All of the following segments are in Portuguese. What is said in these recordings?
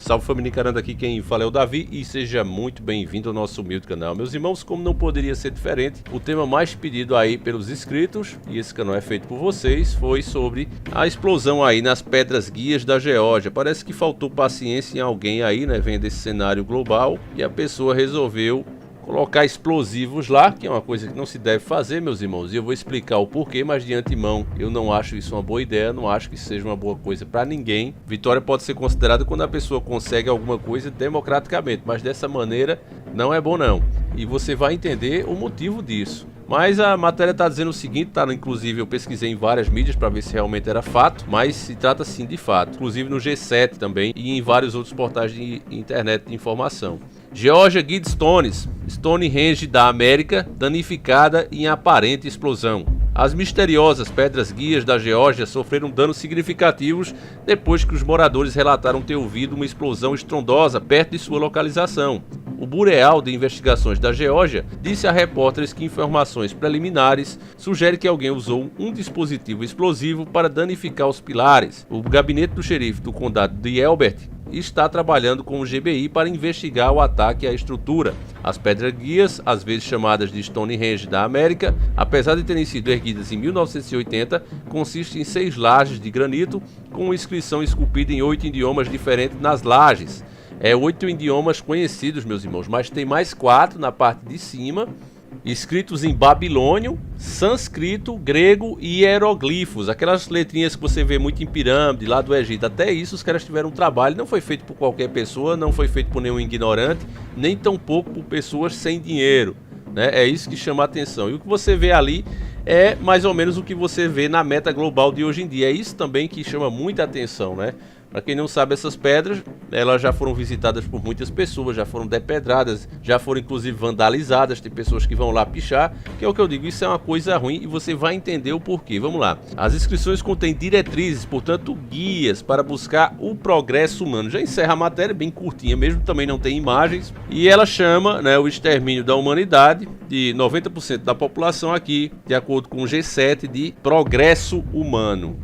Salve família Nicaranda, aqui quem fala é o Davi e seja muito bem-vindo ao nosso humilde canal. Meus irmãos, como não poderia ser diferente, o tema mais pedido aí pelos inscritos, e esse canal é feito por vocês, foi sobre a explosão aí nas pedras guias da Geórgia. Parece que faltou paciência em alguém aí, né, vendo esse cenário global, e a pessoa resolveu colocar explosivos lá, que é uma coisa que não se deve fazer, meus irmãos, e eu vou explicar o porquê, mas de antemão eu não acho isso uma boa ideia, não acho que isso seja uma boa coisa para ninguém. Vitória pode ser considerada quando a pessoa consegue alguma coisa democraticamente, mas dessa maneira não é bom não, e você vai entender o motivo disso. Mas a matéria está dizendo o seguinte, tá? Inclusive eu pesquisei em várias mídias para ver se realmente era fato, mas se trata sim de fato, inclusive no G7 também e em vários outros portais de internet de informação. Geórgia Guidestones, Stonehenge da América, danificada em aparente explosão. As misteriosas pedras guias da Geórgia sofreram danos significativos depois que os moradores relataram ter ouvido uma explosão estrondosa perto de sua localização. O Bureau de Investigações da Geórgia disse a repórteres que informações preliminares sugerem que alguém usou um dispositivo explosivo para danificar os pilares. O gabinete do xerife do condado de Elbert está trabalhando com o GBI para investigar o ataque à estrutura. As pedras guias, às vezes chamadas de Stonehenge da América, apesar de terem sido erguidas em 1980, consistem em 6 lajes de granito com inscrição esculpida em 8 idiomas diferentes nas lajes. 8 idiomas conhecidos, meus irmãos, mas tem mais 4 na parte de cima, escritos em babilônio, sânscrito, grego e hieroglifos, aquelas letrinhas que você vê muito em pirâmide lá do Egito. Até isso os caras tiveram um trabalho, não foi feito por qualquer pessoa, não foi feito por nenhum ignorante, nem tampouco por pessoas sem dinheiro, né? É isso que chama a atenção. E o que você vê ali é mais ou menos o que você vê na meta global de hoje em dia. É isso também que chama muita atenção, né? Para quem não sabe, essas pedras, elas já foram visitadas por muitas pessoas, já foram depedradas, já foram inclusive vandalizadas, tem pessoas que vão lá pichar, que é o que eu digo, isso é uma coisa ruim e você vai entender o porquê. Vamos lá. As inscrições contêm diretrizes, portanto guias para buscar o progresso humano. Já encerra a matéria, bem curtinha mesmo, também não tem imagens, e ela chama, né, o extermínio da humanidade, de 90% da população aqui, de acordo com o G7, de progresso humano.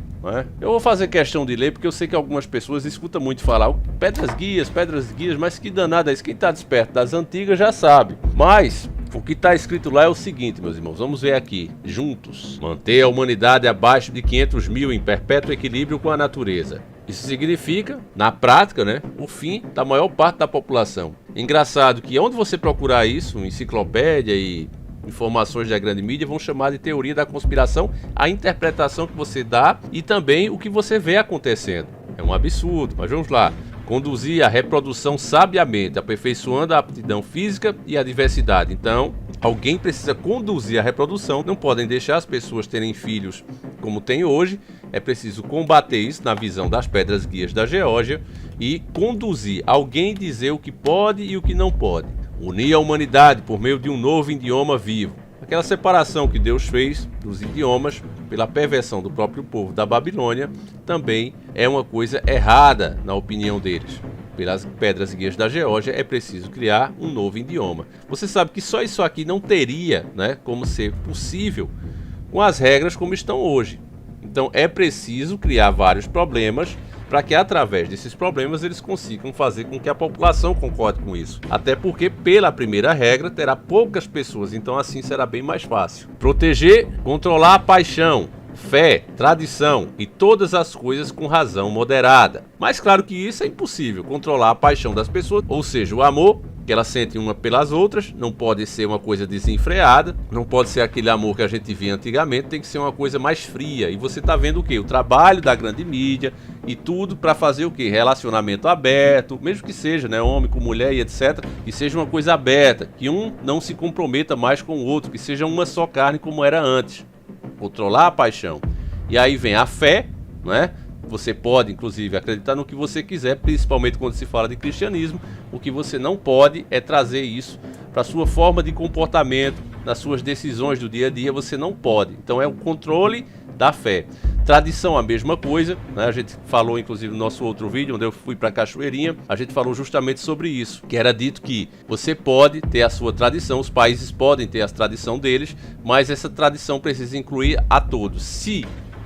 Eu vou fazer questão de ler porque eu sei que algumas pessoas escutam muito falar pedras guias, mas que danada é isso? Quem está desperto das antigas já sabe. Mas o que está escrito lá é o seguinte, meus irmãos, vamos ver aqui, juntos. Manter a humanidade abaixo de 500 mil em perpétuo equilíbrio com a natureza. Isso significa, na prática, né, o fim da maior parte da população. Engraçado que onde você procurar isso, enciclopédia e informações da grande mídia, vão chamar de teoria da conspiração a interpretação que você dá e também o que você vê acontecendo. É um absurdo, mas vamos lá. Conduzir a reprodução sabiamente, aperfeiçoando a aptidão física e a diversidade. Então, alguém precisa conduzir a reprodução, não podem deixar as pessoas terem filhos como tem hoje, é preciso combater isso na visão das pedras guias da Geórgia e conduzir, alguém dizer o que pode e o que não pode. Unir a humanidade por meio de um novo idioma vivo. Aquela separação que Deus fez dos idiomas pela perversão do próprio povo da Babilônia também é uma coisa errada na opinião deles. Pelas pedras guias da Geórgia é preciso criar um novo idioma. Você sabe que só isso aqui não teria, né, como ser possível com as regras como estão hoje. Então é preciso criar vários problemas para que através desses problemas eles consigam fazer com que a população concorde com isso. Até porque, pela primeira regra, terá poucas pessoas, então assim será bem mais fácil. Proteger, controlar a paixão, fé, tradição e todas as coisas com razão moderada. Mas claro que isso é impossível, controlar a paixão das pessoas, ou seja, o amor que elas sentem uma pelas outras, não pode ser uma coisa desenfreada, não pode ser aquele amor que a gente via antigamente, tem que ser uma coisa mais fria. E você tá vendo o quê? O trabalho da grande mídia e tudo para fazer o quê? Relacionamento aberto, mesmo que seja, né, homem com mulher e etc, que seja uma coisa aberta, que um não se comprometa mais com o outro, que seja uma só carne como era antes. Controlar a paixão. E aí vem a fé, né? Você pode, inclusive, acreditar no que você quiser, principalmente quando se fala de cristianismo. O que você não pode é trazer isso para a sua forma de comportamento, nas suas decisões do dia a dia, você não pode. Então é o controle da fé. Tradição, a mesma coisa, né? A gente falou, inclusive, no nosso outro vídeo, onde eu fui para Cachoeirinha, a gente falou justamente sobre isso, que era dito que você pode ter a sua tradição, os países podem ter a tradição deles, mas essa tradição precisa incluir a todos. Se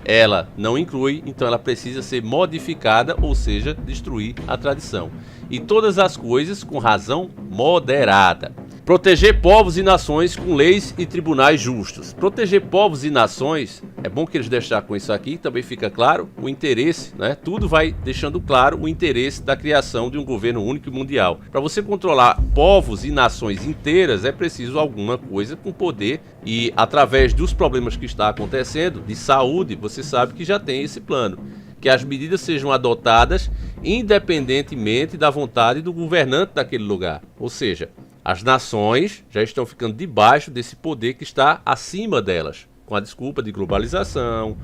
ela não inclui, então ela precisa ser modificada, ou seja, destruir a tradição. e todas as coisas com razão moderada. Proteger povos e nações com leis e tribunais justos. Proteger povos e nações, é bom que eles deixaram com isso aqui, também fica claro o interesse, né? Tudo vai deixando claro o interesse da criação de um governo único e mundial. Para você controlar povos e nações inteiras, é preciso alguma coisa com poder e através dos problemas que está acontecendo, de saúde, você sabe que já tem esse plano. Que as medidas sejam adotadas independentemente da vontade do governante daquele lugar. Ou seja, as nações já estão ficando debaixo desse poder que está acima delas, com a desculpa de globalização,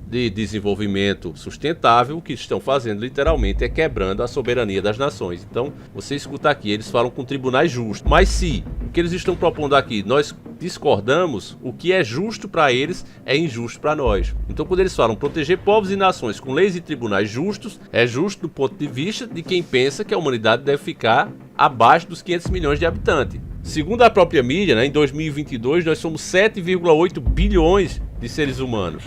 de desenvolvimento sustentável. O que estão fazendo literalmente é quebrando a soberania das nações. Então, você escuta aqui, eles falam com tribunais justos. Mas se o que eles estão propondo aqui, nós discordamos, o que é justo para eles é injusto para nós. Então, quando eles falam proteger povos e nações com leis e tribunais justos, é justo do ponto de vista de quem pensa que a humanidade deve ficar abaixo dos 500 milhões de habitantes. Segundo a própria mídia, né, em 2022 nós somos 7,8 bilhões de seres humanos.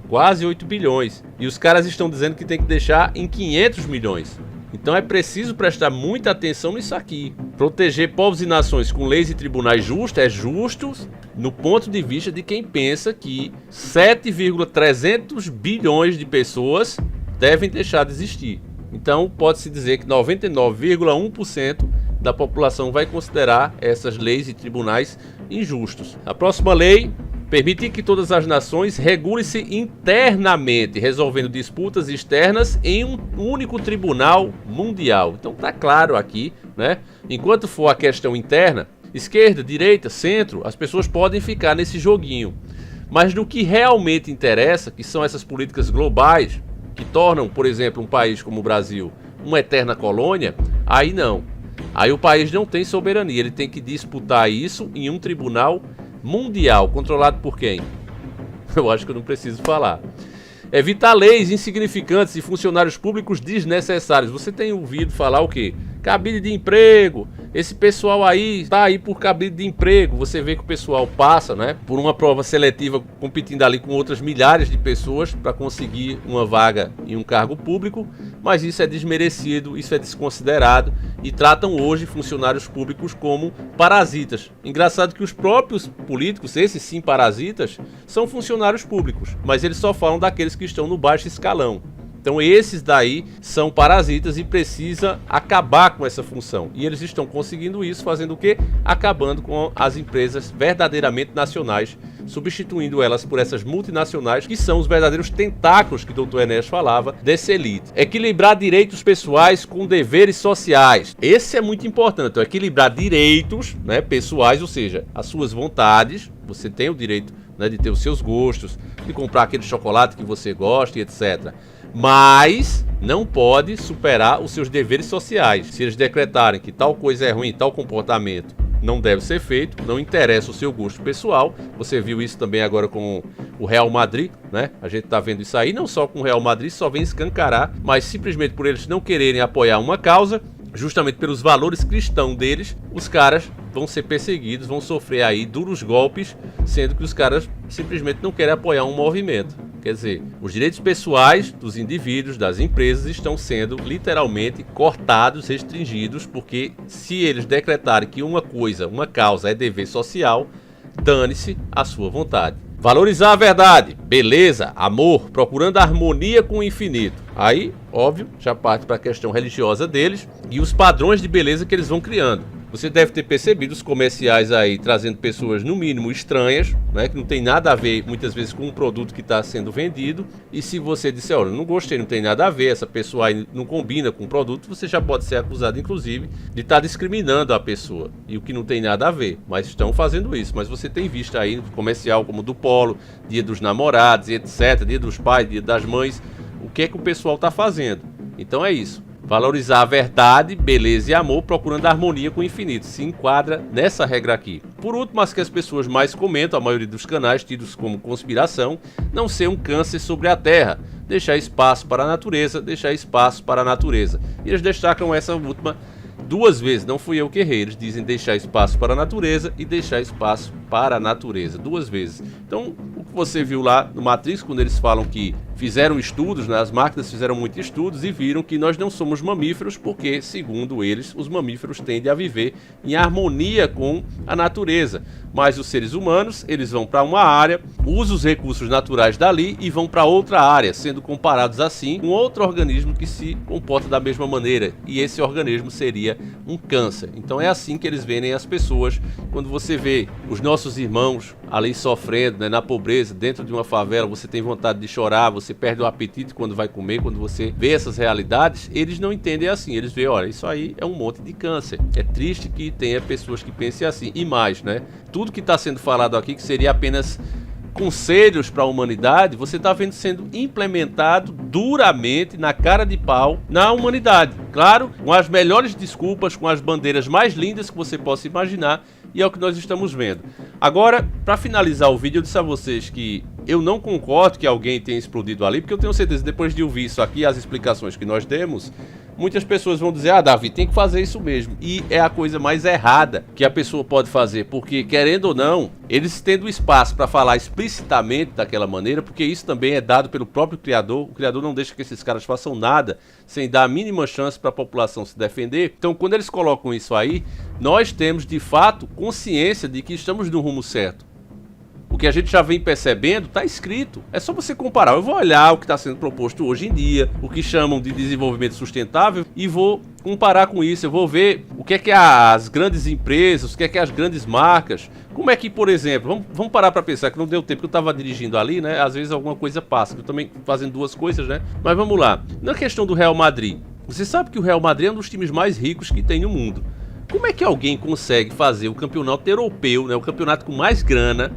Quase 8 bilhões. E os caras estão dizendo que tem que deixar em 500 milhões. Então é preciso prestar muita atenção nisso aqui. Proteger povos e nações com leis e tribunais justos é justo no ponto de vista de quem pensa que 7,300 bilhões de pessoas devem deixar de existir. Então pode-se dizer que 99,1% da população vai considerar essas leis e tribunais injustos. A próxima lei: permitir que todas as nações regulem-se internamente, resolvendo disputas externas em um único tribunal mundial. Então tá claro aqui, né? Enquanto for a questão interna, esquerda, direita, centro, as pessoas podem ficar nesse joguinho. Mas no que realmente interessa, que são essas políticas globais, que tornam, por exemplo, um país como o Brasil uma eterna colônia, aí não. Aí o país não tem soberania, ele tem que disputar isso em um tribunal mundial, controlado por quem? Eu acho que eu não preciso falar. Evitar leis insignificantes e funcionários públicos desnecessários. Você tem ouvido falar o quê? Cabide de emprego. Esse pessoal aí está aí por cabide de emprego. Você vê que o pessoal passa, né, por uma prova seletiva competindo ali com outras milhares de pessoas para conseguir uma vaga em um cargo público, mas isso é desmerecido, isso é desconsiderado e tratam hoje funcionários públicos como parasitas. Engraçado que os próprios políticos, esses sim parasitas, são funcionários públicos, mas eles só falam daqueles que estão no baixo escalão. Então esses daí são parasitas e precisa acabar com essa função. E eles estão conseguindo isso fazendo o quê? Acabando com as empresas verdadeiramente nacionais, substituindo elas por essas multinacionais que são os verdadeiros tentáculos que o Dr. Enéas falava dessa elite. Equilibrar direitos pessoais com deveres sociais. Esse é muito importante. Então, equilibrar direitos, né, pessoais, ou seja, as suas vontades. Você tem o direito, né, de ter os seus gostos, de comprar aquele chocolate que você gosta e etc. Mas não pode superar os seus deveres sociais. Se eles decretarem que tal coisa é ruim, tal comportamento não deve ser feito, não interessa o seu gosto pessoal. Você viu isso também agora com o Real Madrid, né? A gente tá vendo isso aí, não só com o Real Madrid, só vem escancarar, mas simplesmente por eles não quererem apoiar uma causa, justamente pelos valores cristãos deles, os caras vão ser perseguidos, vão sofrer aí duros golpes, sendo que os caras simplesmente não querem apoiar um movimento. Quer dizer, os direitos pessoais dos indivíduos, das empresas, estão sendo literalmente cortados, restringidos, porque se eles decretarem que uma coisa, uma causa é dever social, dane-se a sua vontade. Valorizar a verdade, beleza, amor, procurando a harmonia com o infinito. Aí, óbvio, já parte para a questão religiosa deles e os padrões de beleza que eles vão criando. Você deve ter percebido os comerciais aí trazendo pessoas no mínimo estranhas, né, que não tem nada a ver muitas vezes com o produto que está sendo vendido. E se você disser, olha, não gostei, não tem nada a ver, essa pessoa aí não combina com o produto, você já pode ser acusado inclusive de estar discriminando a pessoa. E o que não tem nada a ver, mas estão fazendo isso. Mas você tem visto aí comercial como do Polo, Dia dos Namorados e etc, Dia dos Pais, Dia das Mães, o que é que o pessoal está fazendo. Então é isso. Valorizar a verdade, beleza e amor, procurando a harmonia com o infinito. Se enquadra nessa regra aqui. Por último, as que as pessoas mais comentam, a maioria dos canais tidos como conspiração, não ser um câncer sobre a Terra. Deixar espaço para a natureza, deixar espaço para a natureza. E eles destacam essa última duas vezes, não fui eu que errei. Eles dizem deixar espaço para a natureza e deixar espaço para a natureza, 2 vezes. Então, o que você viu lá no Matrix, quando eles falam que fizeram estudos, né, as máquinas fizeram muitos estudos e viram que nós não somos mamíferos porque, segundo eles, os mamíferos tendem a viver em harmonia com a natureza. Mas os seres humanos, eles vão para uma área, usam os recursos naturais dali e vão para outra área, sendo comparados assim com outro organismo que se comporta da mesma maneira. E esse organismo seria um câncer. Então é assim que eles veem as pessoas. Quando você vê os nossos irmãos ali sofrendo, né, na pobreza, dentro de uma favela, você tem vontade de chorar, você perde o apetite quando vai comer, quando você vê essas realidades, eles não entendem assim. Eles veem, olha, isso aí é um monte de câncer. É triste que tenha pessoas que pensem assim. E mais, né? Tudo que está sendo falado aqui, que seria apenas conselhos para a humanidade, você está vendo sendo implementado duramente, na cara de pau, na humanidade. Claro, com as melhores desculpas, com as bandeiras mais lindas que você possa imaginar, e é o que nós estamos vendo. Agora, para finalizar o vídeo, eu disse a vocês que eu não concordo que alguém tenha explodido ali, porque eu tenho certeza, depois de ouvir isso aqui, as explicações que nós demos, muitas pessoas vão dizer, ah, Davi, tem que fazer isso mesmo. E é a coisa mais errada que a pessoa pode fazer, porque, querendo ou não, eles tendo espaço para falar explicitamente daquela maneira, porque isso também é dado pelo próprio criador, o criador não deixa que esses caras façam nada sem dar a mínima chance para a população se defender. Então, quando eles colocam isso aí, nós temos, de fato, consciência de que estamos no rumo certo. O que a gente já vem percebendo está escrito. É só você comparar. Eu vou olhar o que está sendo proposto hoje em dia, o que chamam de desenvolvimento sustentável, e vou comparar com isso. Eu vou ver o que é que as grandes empresas, o que é que as grandes marcas, como é que, por exemplo, vamos parar para pensar, que não deu tempo, que eu estava dirigindo ali, né? Às vezes alguma coisa passa, eu também fazendo 2 coisas, né? Mas vamos lá. Na questão do Real Madrid, você sabe que o Real Madrid é um dos times mais ricos que tem no mundo. Como é que alguém consegue fazer o campeonato europeu, né? O campeonato com mais grana,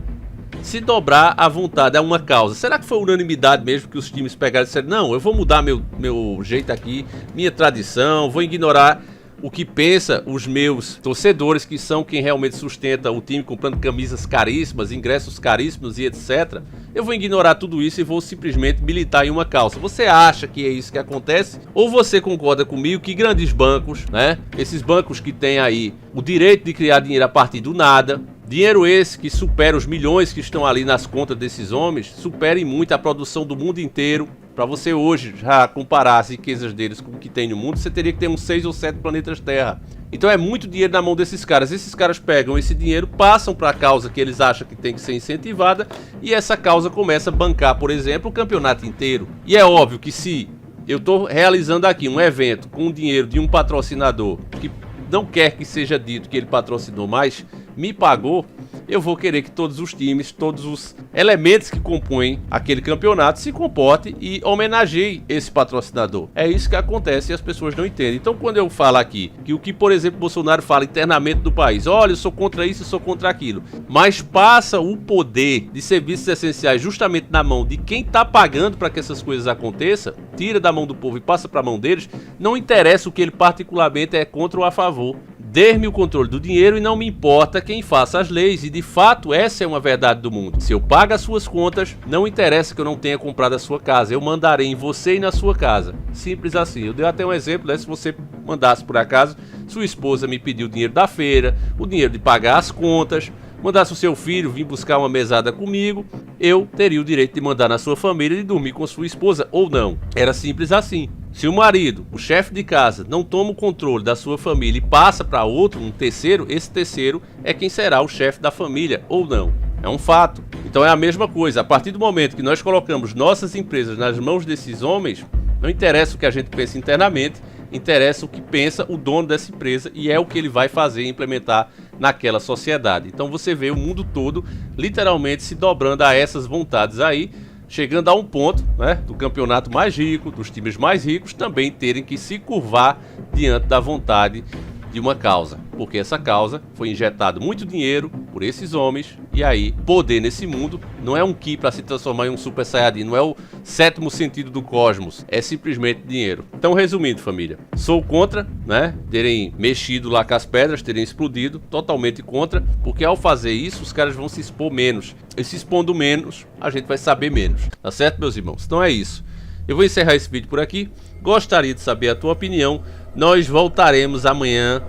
se dobrar à vontade a uma causa? Será que foi unanimidade mesmo que os times pegaram e disseram, não, eu vou mudar meu jeito aqui, minha tradição, vou ignorar o que pensa os meus torcedores, que são quem realmente sustenta o time, comprando camisas caríssimas, ingressos caríssimos e etc. Eu vou ignorar tudo isso e vou simplesmente militar em uma causa. Você acha que é isso que acontece? Ou você concorda comigo que grandes bancos, né, esses bancos que têm aí o direito de criar dinheiro a partir do nada, dinheiro esse que supera os milhões que estão ali nas contas desses homens, superem muito a produção do mundo inteiro. Para você hoje já comparar as riquezas deles com o que tem no mundo, você teria que ter uns 6 ou 7 planetas Terra. Então é muito dinheiro na mão desses caras. Esses caras pegam esse dinheiro, passam para a causa que eles acham que tem que ser incentivada, e essa causa começa a bancar, por exemplo, o campeonato inteiro. E é óbvio que se eu estou realizando aqui um evento com o dinheiro de um patrocinador que não quer que seja dito que ele patrocinou, mas me pagou, eu vou querer que todos os times, todos os elementos que compõem aquele campeonato se comportem e homenageiem esse patrocinador. É isso que acontece e as pessoas não entendem. Então, quando eu falo aqui que o que, por exemplo, Bolsonaro fala internamente do país, olha, eu sou contra isso, eu sou contra aquilo, mas passa o poder de serviços essenciais justamente na mão de quem está pagando para que essas coisas aconteçam, tira da mão do povo e passa para a mão deles, não interessa o que ele particularmente é contra ou a favor. Dê-me o controle do dinheiro e não me importa quem faça as leis, e de fato essa é uma verdade do mundo. Se eu pago as suas contas, não interessa que eu não tenha comprado a sua casa, eu mandarei em você e na sua casa. Simples assim. Eu dei até um exemplo, né? Se você mandasse por acaso, sua esposa me pediu o dinheiro da feira, o dinheiro de pagar as contas, mandasse o seu filho vir buscar uma mesada comigo, eu teria o direito de mandar na sua família e dormir com sua esposa ou não. Era simples assim. Se o marido, o chefe de casa, não toma o controle da sua família e passa para outro, um terceiro, esse terceiro é quem será o chefe da família ou não. É um fato. Então é a mesma coisa. A partir do momento que nós colocamos nossas empresas nas mãos desses homens, não interessa o que a gente pensa internamente, interessa o que pensa o dono dessa empresa, e é o que ele vai fazer e implementar naquela sociedade. Então você vê o mundo todo literalmente se dobrando a essas vontades aí, chegando a um ponto, né, do campeonato mais rico, dos times mais ricos também terem que se curvar diante da vontade de uma causa, porque essa causa foi injetado muito dinheiro por esses homens, e aí poder nesse mundo não é um ki para se transformar em um super saiyajin, não é o 7º sentido do cosmos, é simplesmente dinheiro. Então, resumindo, família, sou contra, né, terem mexido lá com as pedras, terem explodido, totalmente contra, porque ao fazer isso os caras vão se expor menos, e se expondo menos a gente vai saber menos, tá certo, meus irmãos? Então é isso. Eu vou encerrar esse vídeo por aqui. Gostaria de saber a tua opinião. Nós voltaremos amanhã,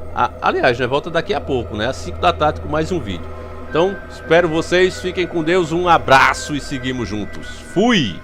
aliás, volta daqui a pouco, né, às 5 da tarde com mais um vídeo. Então, espero vocês, fiquem com Deus, um abraço e seguimos juntos. Fui!